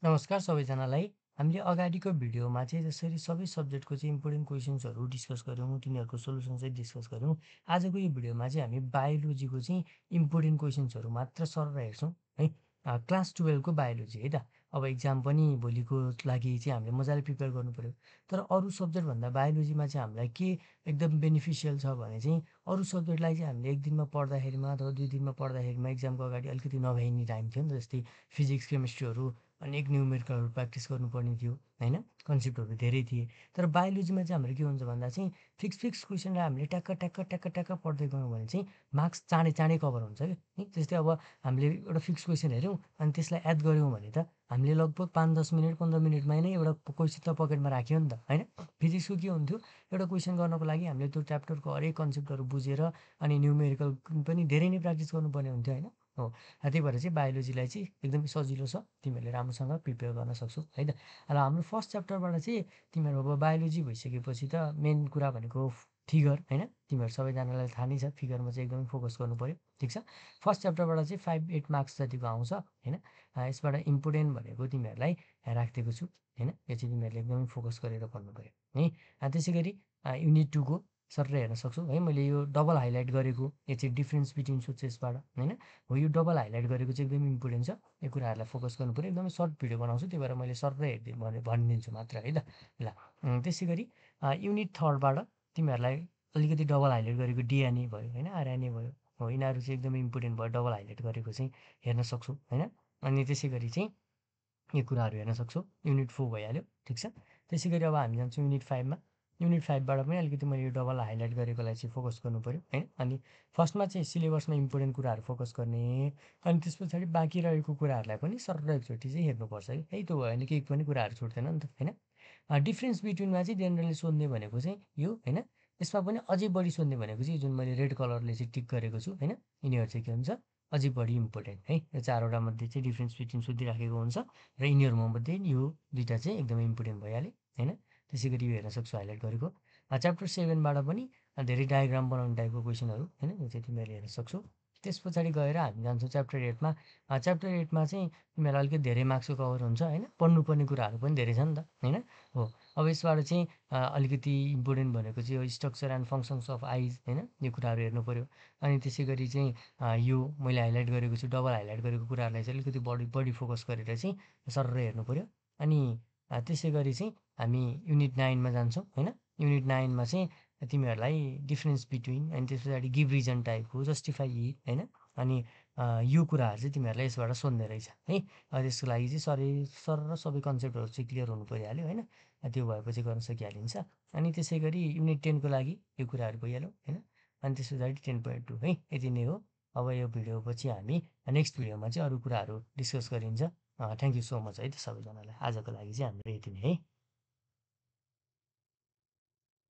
नमस्कार सबैजनालाई। हामीले अगाडिको भिडियोमा चाहिँ जसरी सबै सब्जेक्टको चाहिँ इम्पोर्टेन्ट क्वेसन्सहरू डिस्कस गऱ्यौँ, तिनीहरूको सोल्युसन चाहिँ डिस्कस गऱ्यौँ। आजको यो भिडियोमा चाहिँ हामी बायोलोजीको चाहिँ इम्पोर्टेन्ट क्वेसन्सहरू मात्र सरर हेर्छौँ है। क्लास 12 को बायोलोजी है त। अब एक्जाम पनि भोलिको लागि चाहिँ हामीले मजाले प्रिपेयर गर्नुपऱ्यो। तर अरू सब्जेक्टभन्दा बायोलोजीमा चाहिँ हामीलाई के एकदम बेनिफिसियल छ भने चाहिँ अरू सब्जेक्टलाई चाहिँ हामीले एक दिनमा पढ्दाखेरिमा अथवा 2 दिनमा पढ्दाखेरिमा एक्जामको अगाडि अलिकति नभ्याइने टाइम थियो नि त। जस्तै फिजिक्स, केमिस्ट्रीहरू अनेक न्युमेरिकलहरू प्र्याक्टिस गर्नुपर्ने थियो होइन, कन्सेप्टहरू धेरै थिए। तर बायोलोजीमा चाहिँ हाम्रो के हुन्छ भन्दा चाहिँ फिक्स क्वेसनलाई हामीले ट्याक्क ट्याक्क ट्याक्क ट्याक्क पढ्दै गयौँ भने चाहिँ मार्क्स चाँडै चाँडै कभर हुन्छ क्या है। जस्तै अब हामीले एउटा फिक्स क्वेसन हेऱ्यौँ अनि त्यसलाई याद गऱ्यौँ भने त हामीले लगभग 5-10 मिनट 15 मिनटमा नै एउटा क्वेसन त पकेटमा राख्यो नि त होइन। फिजिक्सको के हुन्थ्यो, एउटा क्वेसन गर्नको लागि हामीले त्यो च्याप्टरको हरेक कन्सेप्टहरू बुझेर अनि न्युमेरिकल पनि धेरै नै प्र्याक्टिस गर्नुपर्ने हुन्थ्यो होइन हो। त्यही भएर चाहिँ बायोलोजीलाई चाहिँ एकदमै सजिलो छ, तिमीहरूले राम्रोसँग प्रिपेयर गर्न सक्छौ है त। र हाम्रो फर्स्ट च्याप्टरबाट चाहिँ तिमीहरू अब बायोलोजी भइसकेपछि त मेन कुरा भनेको फिगर होइन। तिमीहरू सबैजनालाई थाहा नै छ, फिगरमा चाहिँ एकदमै फोकस गर्नु पऱ्यो, ठिक छ। फर्स्ट च्याप्टरबाट चाहिँ 5-8 मार्क्स जतिको आउँछ होइन। यसबाट इम्पोर्टेन्ट भनेको तिमीहरूलाई राखिदिएको छु होइन। यो चाहिँ तिमीहरूले एकदमै फोकस गरेर पढ्नु पऱ्यो है। त्यसै गरी युनिट 2 को सरर हेर्न सक्छौ है। मैले यो डबल हाइलाइट गरेको यो चाहिँ डिफ्रेन्स बिट्विन सोचेसबाट होइन हो। यो डबल हाइलाइट गरेको चाहिँ एकदमै इम्पोर्टेन्ट छ। यो कुराहरूलाई फोकस गर्नु पऱ्यो। एकदमै सर्ट भिडियो बनाउँछु, त्यही भएर मैले सरर भनिदिन्छु मात्र है त। ल त्यसै गरी युनिट 3बाट तिमीहरूलाई अलिकति डबल हाइलाइट गरेको डिएनए भयो होइन, आरएनए भयो हो, यिनीहरू चाहिँ एकदमै इम्पोर्टेन्ट भयो। डबल हाइलाइट गरेको चाहिँ हेर्न सक्छौ होइन। अनि त्यसै गरी चाहिँ यो कुराहरू हेर्न सक्छौ। युनिट 4 भइहाल्यो, ठिक छ। त्यसै गरी अब हामी जान्छौँ युनिट 5मा। युनिट 5बाट पनि अलिकति मैले यो डबल हाइलाइट गरेकोलाई चाहिँ फोकस गर्नु पऱ्यो होइन। अनि फर्स्टमा चाहिँ सिलेबसमा इम्पोर्टेन्ट कुराहरू फोकस गर्ने, अनि त्यस पछाडि बाँकी रहेको कुराहरूलाई पनि सरर एकचोटि चाहिँ हेर्नुपर्छ है। यही त भयो भने केही पनि कुराहरू छुट्दैन नि त होइन। डिफ्रेन्स बिट्विनमा चाहिँ जेनरली सोध्ने भनेको चाहिँ यो होइन। यसमा पनि अझै बढी सोध्ने भनेको चाहिँ जुन मैले रेड कलरले चाहिँ टिक गरेको छु होइन, यिनीहरू चाहिँ के हुन्छ अझै बढी इम्पोर्टेन्ट है। यो 4वटा मध्ये चाहिँ डिफ्रेन्स बिट्विन सोधिराखेको हुन्छ र यिनीहरूमा मध्ये यो 2टा चाहिँ एकदमै इम्पोर्टेन्ट भइहाल्यो होइन। त्यसै गरी यो हेर्न सक्छु हाइलाइट गरेको। च्याप्टर 7बाट पनि धेरै डायग्राम बनाउने टाइपको क्वेसनहरू होइन, यो चाहिँ तिमीहरूले हेर्न सक्छौ। त्यस पछाडि गएर हामी जान्छौँ च्याप्टर 8मा। च्याप्टर 8मा चाहिँ तिमीहरूलाई अलिकति धेरै मार्क्सको कभर हुन्छ होइन। पढ्नुपर्ने कुराहरू पनि धेरै छ नि त होइन हो। अब यसबाट चाहिँ अलिकति इम्पोर्टेन्ट भनेको चाहिँ यो स्ट्रक्चर एन्ड फङ्सन्स अफ आइज होइन, यो कुराहरू हेर्नु पऱ्यो। अनि त्यसै गरी चाहिँ यो मैले हाइलाइट गरेको छु, डबल हाइलाइट गरेको कुराहरूलाई चाहिँ अलिकति बढी फोकस गरेर चाहिँ सरर हेर्नु पऱ्यो। अनि त्यसै गरी चाहिँ हामी युनिट 9मा जान्छौँ होइन। युनिट 9मा चाहिँ तिमीहरूलाई डिफ्रेन्स बिट्विन अनि त्यस पछाडि गिभ रिजन टाइपको जस्टिफाई इट होइन। अनि यो कुराहरू चाहिँ तिमीहरूलाई यसबाट सोध्ने रहेछ है। त्यसको लागि चाहिँ सरर सबै कन्सेप्टहरू चाहिँ क्लियर हुनु परिहाल्यो होइन। त्यो भएपछि गर्न सकिहालिन्छ। अनि त्यसै गरी युनिट 10को लागि यो कुराहरू भइहाल्यो होइन। अनि त्यस पछाडि 10.2 है, यति नै हो। अब यो भिडियोपछि हामी नेक्स्ट भिडियोमा चाहिँ अरू कुराहरू डिस्कस गरिन्छ। थ्याङ्क यू सो मच है त सबैजनालाई। आजको लागि चाहिँ हाम्रो यति नै है।